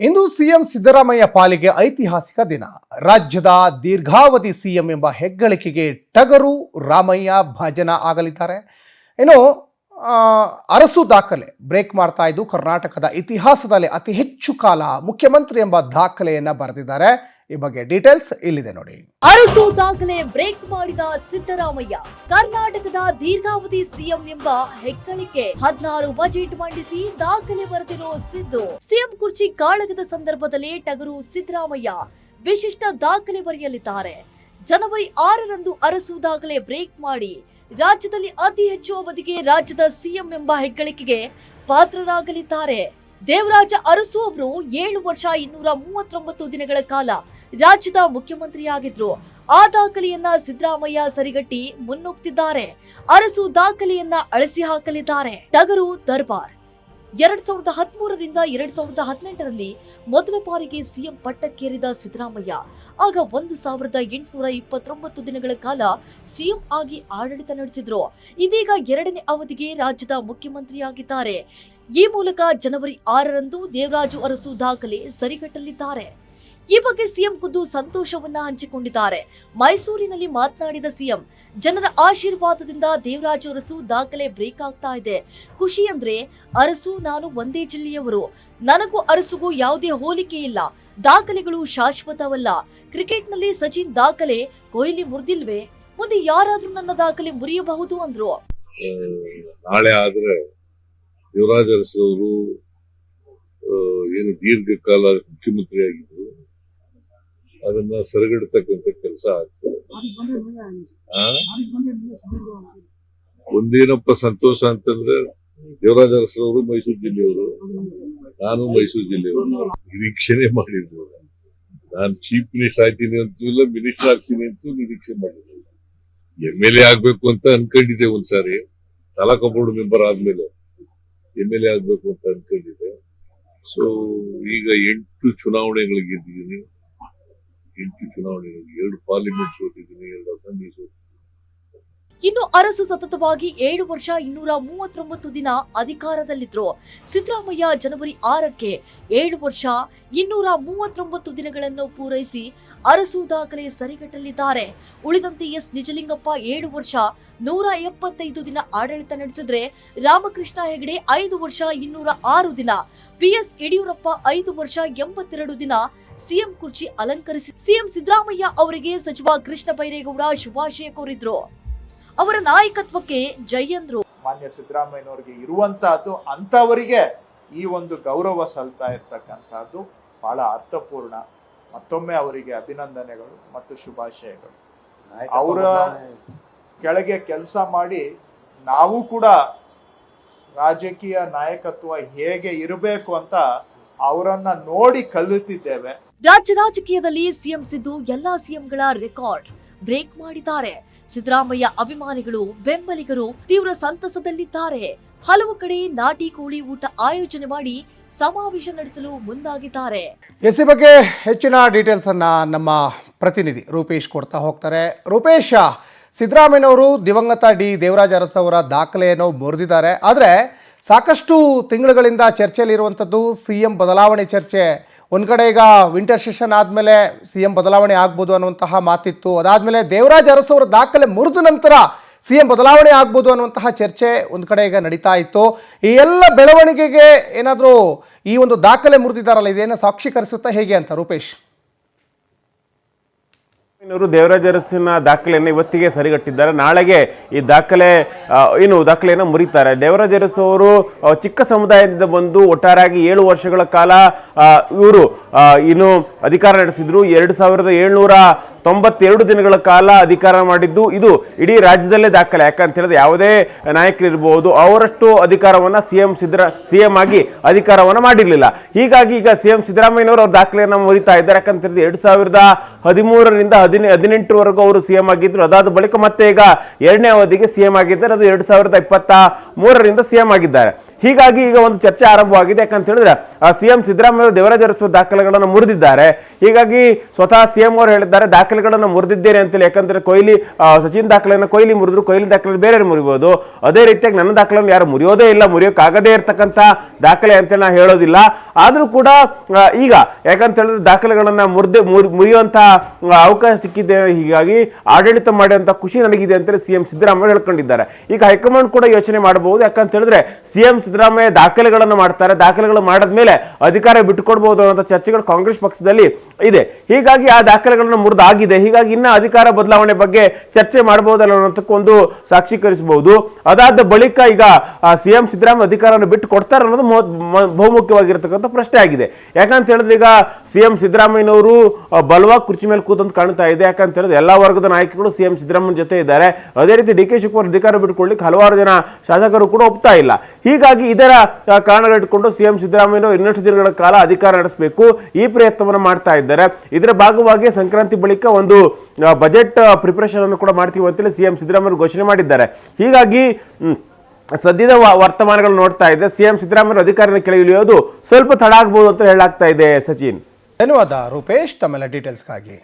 ಇಂದು CM Siddaramaiah ಪಾಲಿಗೆ ಐತಿಹಾಸಿಕ ದಿನ. ರಾಜ್ಯದ ದೀರ್ಘಾವಧಿ ಸಿಎಂ ಎಂಬ ಹೆಗ್ಗಳಿಕೆಗೆ ಟಗರು ರಾಮಯ್ಯ ಭಾಜನ ಆಗಲಿದ್ದಾರೆ. ಇನ್ನು ಅರಸು ದಾಖಲೆ ಬ್ರೇಕ್ ಮಾಡ್ತಾ ಇದ್ದು ಕರ್ನಾಟಕದ ಇತಿಹಾಸದಲ್ಲಿ ಅತಿ ಹೆಚ್ಚು ಕಾಲ ಮುಖ್ಯಮಂತ್ರಿ ಎಂಬ ದಾಖಲೆಯನ್ನ ಬರೆದಿದ್ದಾರೆ. ಈ ಬಗ್ಗೆ ಡೀಟೇಲ್ಸ್ ಇಲ್ಲಿದೆ ನೋಡಿ. ಅರಸು ದಾಖಲೆ ಬ್ರೇಕ್ ಮಾಡಿದ ಸಿದ್ದರಾಮಯ್ಯ ಕರ್ನಾಟಕದ ದೀರ್ಘಾವಧಿ ಸಿಎಂ ಎಂಬ ಹೆಗ್ಗಳಿಕೆ. 16 ಬಜೆಟ್ ಮಂಡಿಸಿ ದಾಖಲೆ ಬರೆದಿರೋ ಸಿದ್ದು ಸಿಎಂ ಕುರ್ಚಿ ಕಾಳಗದ ಸಂದರ್ಭದಲ್ಲಿ ಟಗರು ಸಿದ್ದರಾಮಯ್ಯ ವಿಶಿಷ್ಟ ದಾಖಲೆ ಬರೆಯಲಿದ್ದಾರೆ. ಜನವರಿ 6ರಂದು ಅರಸು ದಾಖಲೆ ಬ್ರೇಕ್ ಮಾಡಿ ರಾಜ್ಯದಲ್ಲಿ ಅತಿ ಹೆಚ್ಚು ಅವಧಿಗೆ ರಾಜ್ಯದ ಸಿಎಂ ಎಂಬ ಹೆಗ್ಗಳಿಕೆಗೆ ಪಾತ್ರರಾಗಲಿದ್ದಾರೆ. ದೇವರಾಜ ಅರಸು ಅವರು 7 ವರ್ಷ 239 ದಿನಗಳ ಕಾಲ ರಾಜ್ಯದ ಮುಖ್ಯಮಂತ್ರಿಯಾಗಿದ್ರು. ಆ ದಾಖಲೆಯನ್ನ ಸಿದ್ದರಾಮಯ್ಯ ಸರಿಗಟ್ಟಿ ಮುನ್ನುಗ್ತಿದ್ದಾರೆ. ಅರಸು ದಾಖಲೆಯನ್ನ ಅಳಿಸಿ ಹಾಕಲಿದ್ದಾರೆ. ಟಗರು ದರ್ಬಾರ್ 2013ರಿಂದ 2018ರಲ್ಲಿ ಮೊದಲ ಬಾರಿಗೆ ಸಿಎಂ ಪಟ್ಟಕ್ಕೇರಿದ ಸಿದ್ದರಾಮಯ್ಯ ಆಗ 1829 ದಿನಗಳ ಕಾಲ ಸಿಎಂ ಆಗಿ ಆಡಳಿತ ನಡೆಸಿದ್ರು. ಇದೀಗ 2ನೇ ಅವಧಿಗೆ ರಾಜ್ಯದ ಮುಖ್ಯಮಂತ್ರಿಯಾಗಿದ್ದಾರೆ. ಈ ಮೂಲಕ ಜನವರಿ 6ರಂದು ದೇವರಾಜು ಅರಸು ದಾಖಲೆ ಸರಿಗಟ್ಟಲಿದ್ದಾರೆ. ಈ ಬಗ್ಗೆ ಸಿಎಂ ಖುದ್ದು ಸಂತೋಷವನ್ನ ಹಂಚಿಕೊಂಡಿದ್ದಾರೆ. ಮೈಸೂರಿನಲ್ಲಿ ಮಾತನಾಡಿದ ಸಿಎಂ, ಜನರ ಆಶೀರ್ವಾದದಿಂದ ದೇವರಾಜು ಅರಸು ದಾಖಲೆ ಬ್ರೇಕ್ ಆಗ್ತಾ ಇದೆ. ಖುಷಿ ಅಂದ್ರೆ ಅರಸು ನಾನು ಒಂದೇ ಜಿಲ್ಲೆಯವರು. ನನಗೂ ಅರಸುಗೂ ಯಾವುದೇ ಹೋಲಿಕೆ ಇಲ್ಲ. ದಾಖಲೆಗಳು ಶಾಶ್ವತವಲ್ಲ. ಕ್ರಿಕೆಟ್ನಲ್ಲಿ ಸಚಿನ್ ದಾಖಲೆ ಕೊಹ್ಲಿ ಮುರಿದಿಲ್ವೇ? ಮುಂದೆ ಯಾರಾದ್ರೂ ನನ್ನ ದಾಖಲೆ ಮುರಿಯಬಹುದು ಅಂದ್ರು. ನಾಳೆ ಆದ್ರೆ ದೇವರಾಜ ಅರಸು ಅವರು ಏನು ದೀರ್ಘಕಾಲ ಮುಖ್ಯಮಂತ್ರಿ ಆಗಿದ್ರು ಅದನ್ನ ಸರಿಗಟ್ಟತಕ್ಕಂತ ಕೆಲಸ ಆಗ್ತದೆ. ಒಂದೇನಪ್ಪ ಸಂತೋಷ ಅಂತಂದ್ರೆ ದೇವರಾಜ ಅರಸರವರು ಮೈಸೂರು ಜಿಲ್ಲೆಯವರು, ನಾನು ಮೈಸೂರು ಜಿಲ್ಲೆಯವರು. ನಿರೀಕ್ಷೆನೆ ಮಾಡಿರ್ಬೋದು. ನಾನು ಚೀಫ್ ಮಿನಿಸ್ಟರ್ ಆಗ್ತೀನಿ ಅಂತೂ ಇಲ್ಲ, ಮಿನಿಸ್ಟರ್ ಆಗ್ತೀನಿ ಅಂತೂ ನಿರೀಕ್ಷೆ ಮಾಡಿರ್ಬೋದು. MLA ಆಗ್ಬೇಕು ಅಂತ ಅನ್ಕೊಂಡಿದ್ದೆ ಒಂದ್ಸಾರಿ. ತಾಲೂಕು ಬೋರ್ಡ್ ಮೆಂಬರ್ ಆದ್ಮೇಲೆ MLA ಆಗ್ಬೇಕು ಅಂತ ಅನ್ಕೊಂಡಿದ್ದೆ. ಸೊ ಈಗ 8 ಚುನಾವಣೆಗಳಿಗೆ ಗೆದ್ದಿದ್ದೀನಿ. 8 ಚುನಾವಣೆಗಳಿಗೆ 2 ಪಾರ್ಲಿಮೆಂಟ್ ಸೋತಿದ್ದೀನಿ, 2 ಅಸೆಂಬ್ಲಿ ಸೋತಿದ್ದೀನಿ. ಇನ್ನು ಅರಸು ಸತತವಾಗಿ 7 ವರ್ಷ 239 ದಿನ ಅಧಿಕಾರದಲ್ಲಿದ್ರು. ಸಿದ್ದರಾಮಯ್ಯ ಜನವರಿ 6ಕ್ಕೆ 7 ವರ್ಷ 239 ದಿನಗಳನ್ನು ಪೂರೈಸಿ ಅರಸು ದಾಖಲೆ ಸರಿಗಟ್ಟಲಿದ್ದಾರೆ. ಉಳಿದಂತೆ ಎಸ್ ನಿಜಲಿಂಗಪ್ಪ 7 ವರ್ಷ 175 ದಿನ ಆಡಳಿತ ನಡೆಸಿದ್ರೆ, ರಾಮಕೃಷ್ಣ ಹೆಗಡೆ 5 ವರ್ಷ 206 ದಿನ, PS ಯಡಿಯೂರಪ್ಪ 5 ವರ್ಷ 82 ದಿನ ಸಿಎಂ ಕುರ್ಚಿ ಅಲಂಕರಿಸಿ ಸಿಎಂ ಸಿದ್ದರಾಮಯ್ಯ ಅವರಿಗೆ ಸಚಿವ ಕೃಷ್ಣ ಬೈರೇಗೌಡ ಶುಭಾಶಯ ಕೋರಿದ್ರು. ಅವರ ನಾಯಕತ್ವಕ್ಕೆ ಜೈ ಅಂದ್ರು. ಮಾನ್ಯ ಸಿದ್ದರಾಮಯ್ಯನವರಿಗೆ ಇರುವಂತಹದ್ದು ಅಂತವರಿಗೆ ಈ ಒಂದು ಗೌರವ ಸಲ್ತಾ ಇರ್ತಕ್ಕಂಥದ್ದು ಬಹಳ ಅರ್ಥಪೂರ್ಣ. ಮತ್ತೊಮ್ಮೆ ಅವರಿಗೆ ಅಭಿನಂದನೆಗಳು ಮತ್ತು ಶುಭಾಶಯಗಳು. ಅವರ ಕೆಳಗೆ ಕೆಲಸ ಮಾಡಿ ನಾವು ಕೂಡ ರಾಜಕೀಯ ನಾಯಕತ್ವ ಹೇಗೆ ಇರಬೇಕು ಅಂತ ಅವರನ್ನ ನೋಡಿ ಕಲಿತಿದ್ದೇವೆ. ರಾಜ್ಯ ರಾಜಕೀಯದಲ್ಲಿ ಸಿಎಂ ಸಿದ್ದು ಎಲ್ಲಾ ಸಿಎಂಗಳ ರೆಕಾರ್ಡ್ ಬ್ರೇಕ್ ಮಾಡಿದ್ದಾರೆ. ಸಿದ್ದರಾಮಯ್ಯ ಅಭಿಮಾನಿಗಳು ಬೆಂಬಲಿಗರು ತೀವ್ರ ಸಂತಸದಲ್ಲಿದ್ದಾರೆ. ಹಲವು ಕಡೆ ನಾಟಿ ಕೋಳಿ ಊಟ ಆಯೋಜನೆ ಮಾಡಿ ಸಮಾವೇಶ ನಡೆಸಲು ಮುಂದಾಗಿದ್ದಾರೆ. ಎಸ್ ಈ ಬಗ್ಗೆ ಹೆಚ್ಚಿನ ಡೀಟೇಲ್ಸ್ ಅನ್ನ ನಮ್ಮ ಪ್ರತಿನಿಧಿ ರೂಪೇಶ್ ಕೊಡ್ತಾ ಹೋಗ್ತಾರೆ. ರೂಪೇಶ್, ಸಿದ್ದರಾಮಯ್ಯನವರು ದಿವಂಗತ ದೇವರಾಜ ಅರಸು ಅವರ ದಾಖಲೆಯನ್ನು ಮುರಿದಿದ್ದಾರೆ. ಆದರೆ ಸಾಕಷ್ಟು ತಿಂಗಳುಗಳಿಂದ ಚರ್ಚೆಯಲ್ಲಿರುವಂಥದ್ದು ಸಿಎಂ ಬದಲಾವಣೆ ಚರ್ಚೆ. ಒಂದು ಕಡೆ ಈಗ ವಿಂಟರ್ ಸೆಷನ್ ಆದಮೇಲೆ ಸಿಎಂ ಬದಲಾವಣೆ ಆಗ್ಬೋದು ಅನ್ನುವಂತಹ ಮಾತಿತ್ತು. ಅದಾದಮೇಲೆ ದೇವರಾಜ ಅರಸು ಅವರ ದಾಖಲೆ ಮುರಿದ ನಂತರ ಸಿಎಂ ಬದಲಾವಣೆ ಆಗ್ಬೋದು ಅನ್ನುವಂತಹ ಚರ್ಚೆ ಒಂದು ಕಡೆ ಈಗ ನಡೀತಾ ಇತ್ತು. ಈ ಎಲ್ಲ ಬೆಳವಣಿಗೆಗೆ ಏನಾದರೂ ಈ ಒಂದು ದಾಖಲೆ ಮುರಿದಿದ್ದಾರಲ್ಲ, ಇದೇನೋ ಸಾಕ್ಷೀಕರಿಸುತ್ತಾ ಹೇಗೆ ಅಂತ ರೂಪೇಶ್? ದೇವರಾಜ ಅರಸಿನ ದಾಖಲೆಯನ್ನು ಇವತ್ತಿಗೆ ಸರಿಗಟ್ಟಿದ್ದಾರೆ. ನಾಳೆಗೆ ಈ ದಾಖಲೆಯನ್ನು ಮುರಿತಾರೆ. ದೇವರಾಜ ಅರಸು ಅವರು ಚಿಕ್ಕ ಸಮುದಾಯದಿಂದ ಬಂದು ಒಟ್ಟಾರೆಯಾಗಿ 7 ವರ್ಷಗಳ ಕಾಲ ಇವರು ಇನ್ನು ಅಧಿಕಾರ ನಡೆಸಿದ್ರು. 2792 ದಿನಗಳ ಕಾಲ ಅಧಿಕಾರ ಮಾಡಿದ್ದು ಇದು ಇಡೀ ರಾಜ್ಯದಲ್ಲೇ ದಾಖಲೆ. ಯಾಕಂತ ಹೇಳಿದ್ರೆ ಯಾವುದೇ ನಾಯಕರಿರ್ಬೋದು ಅವರಷ್ಟು ಅಧಿಕಾರವನ್ನ ಸಿಎಂ ಆಗಿ ಅಧಿಕಾರವನ್ನ ಮಾಡಿರ್ಲಿಲ್ಲ. ಹೀಗಾಗಿ ಈಗ ಸಿಎಂ ಸಿದ್ದರಾಮಯ್ಯನವರು ಅವ್ರ ದಾಖಲೆಯನ್ನ ಮುರಿತಾ ಇದ್ದಾರೆ. ಯಾಕಂತ ಹೇಳಿದ್ರೆ 2013ರಿಂದ 2018ವರೆಗೂ ಅವರು ಸಿಎಂ ಆಗಿದ್ರು. ಅದಾದ ಬಳಿಕ ಮತ್ತೆ ಈಗ 2ನೇ ಅವಧಿಗೆ ಸಿಎಂ ಆಗಿದ್ದಾರೆ. ಅದು 2023ರಿಂದ ಸಿಎಂ ಆಗಿದ್ದಾರೆ. ಹೀಗಾಗಿ ಈಗ ಒಂದು ಚರ್ಚೆ ಆರಂಭವಾಗಿದೆ. ಯಾಕಂತ ಹೇಳಿದ್ರೆ ಸಿಎಂ ಸಿದ್ದರಾಮಯ್ಯ ದೇವರಾಜ ಅರಸು ದಾಖಲೆಗಳನ್ನು ಮುರಿದಿದ್ದಾರೆ. ಹೀಗಾಗಿ ಸ್ವತಃ ಸಿಎಂ ಅವರು ಹೇಳಿದ್ದಾರೆ ದಾಖಲೆಗಳನ್ನು ಮುರಿದಿದ್ದೇನೆ ಅಂತೇಳಿ. ಯಾಕಂದ್ರೆ ಕೊಹ್ಲಿ ಸಚಿನ್ ದಾಖಲೆಯನ್ನು ಕೊಹ್ಲಿ ಮುರಿದ್ರು, ಕೊಹ್ಲಿ ದಾಖಲೆ ಬೇರೆ ಮುರಿಬಹುದು. ಅದೇ ರೀತಿಯಾಗಿ ನನ್ನ ದಾಖಲೆಯನ್ನು ಯಾರು ಮುರಿಯೋದೇ ಇಲ್ಲ, ಮುರಿಯೋಕ್ಕಾಗದೇ ಇರತಕ್ಕಂಥ ದಾಖಲೆ ಅಂತ ನಾ ಹೇಳೋದಿಲ್ಲ. ಆದ್ರೂ ಕೂಡ ಈಗ ಯಾಕಂತ ಹೇಳಿದ್ರೆ ದಾಖಲೆಗಳನ್ನ ಮುರಿಯುವಂತ ಅವಕಾಶ ಸಿಕ್ಕಿದೆ. ಹೀಗಾಗಿ ಆಡಳಿತ ಮಾಡುವಂತ ಖುಷಿ ನನಗಿದೆ ಅಂತೇಳಿ ಸಿಎಂ ಸಿದ್ದರಾಮಯ್ಯ ಹೇಳ್ಕೊಂಡಿದ್ದಾರೆ. ಈಗ ಹೈಕಮಾಂಡ್ ಕೂಡ ಯೋಚನೆ ಮಾಡಬಹುದು. ಯಾಕಂತ ಹೇಳಿದ್ರೆ ಸಿಎಂ ಸಿದ್ದರಾಮಯ್ಯ ದಾಖಲೆಗಳನ್ನು ಮಾಡ್ತಾರೆ, ದಾಖಲೆಗಳು ಮಾಡಿದ್ಮೇಲೆ ಅಧಿಕಾರ ಬಿಟ್ಟುಕೊಡ್ಬಹುದು ಅನ್ನೋ ಚರ್ಚೆಗಳು ಕಾಂಗ್ರೆಸ್ ಪಕ್ಷದಲ್ಲಿ ಇದೆ. ಹೀಗಾಗಿ ಆ ದಾಖಲೆಗಳನ್ನು ಮುರಿದಾಗಿದೆ. ಹೀಗಾಗಿ ಇನ್ನ ಅಧಿಕಾರ ಬದಲಾವಣೆ ಬಗ್ಗೆ ಚರ್ಚೆ ಮಾಡಬಹುದಲ್ಲ ಅನ್ನೋದಕ್ಕೊಂದು ಸಾಕ್ಷೀಕರಿಸಬಹುದು. ಅದಾದ ಬಳಿಕ ಈಗ ಸಿಎಂ ಸಿದ್ದರಾಮಯ್ಯ ಅಧಿಕಾರವನ್ನು ಬಿಟ್ಟು ಕೊಡ್ತಾರೆ ಅನ್ನೋದು ಬಹುಮುಖ್ಯವಾಗಿರ್ತಕ್ಕಂಥ ಪ್ರಶ್ನೆ ಆಗಿದೆ. ಯಾಕಂತ ಹೇಳಿದ್ರೆ ಈಗ ಸಿಎಂ ಸಿದ್ದರಾಮಯ್ಯನವರು ಬಲವಾಗಿ ಕುರ್ಚಿ ಮೇಲೆ ಕೂತಂತ ಕಾಣ್ತಾ ಇದೆ. ಯಾಕಂತ ಹೇಳಿದ್ರೆ ಎಲ್ಲಾ ವರ್ಗದ ನಾಯಕರು ಸಿಎಂ ಸಿದ್ದರಾಮಯ್ಯ ಜೊತೆ ಇದ್ದಾರೆ. ಅದೇ ರೀತಿ ಡಿ ಕೆ ಶಿವಕುಮಾರ್ ಅಧಿಕಾರ ಬಿಟ್ಟುಕೊಳ್ಳಿಕ್ಕೆ ಹಲವಾರು ಜನ ಶಾಸಕರು ಕೂಡ ಒಪ್ತಾ ಇಲ್ಲ. ಹೀಗಾಗಿ ಇದರ ಕಾರಣಗಳಿಟ್ಕೊಂಡು ಸಿಎಂ ಸಿದ್ದರಾಮಯ್ಯ ಇನ್ನಷ್ಟು ದಿನಗಳ ಕಾಲ ಅಧಿಕಾರ ನಡೆಸಬೇಕು ಈ ಪ್ರಯತ್ನವನ್ನು ಮಾಡ್ತಾ ಇದ್ದಾರೆ. ಇದರ ಭಾಗವಾಗಿ ಸಂಕ್ರಾಂತಿ ಬಳಿಕ ಒಂದು ಬಜೆಟ್ ಪ್ರಿಪರೇಷನ್ ಅನ್ನು ಕೂಡ ಮಾಡ್ತೀವಿ ಅಂತೇಳಿ ಸಿಎಂ ಸಿದ್ದರಾಮಯ್ಯ ಘೋಷಣೆ ಮಾಡಿದ್ದಾರೆ. ಹೀಗಾಗಿ ಸದ್ಯದ ವರ್ತಮಾನಗಳು ನೋಡ್ತಾ ಇದೆ ಸಿಎಂ ಸಿದ್ದರಾಮಯ್ಯ ಅಧಿಕಾರನ ಕೆಳಗಿಳಿಯೋದು ಸ್ವಲ್ಪ ತಡ ಆಗ್ಬೋದು ಅಂತ ಹೇಳಲಾಗ್ತಾ ಇದೆ. ಸಚಿನ್, ಧನ್ಯವಾದ ರೂಪೇಶ್ ತಮ್ಮೆಲ್ಲ ಡೀಟೇಲ್ಸ್ಗಾಗಿ.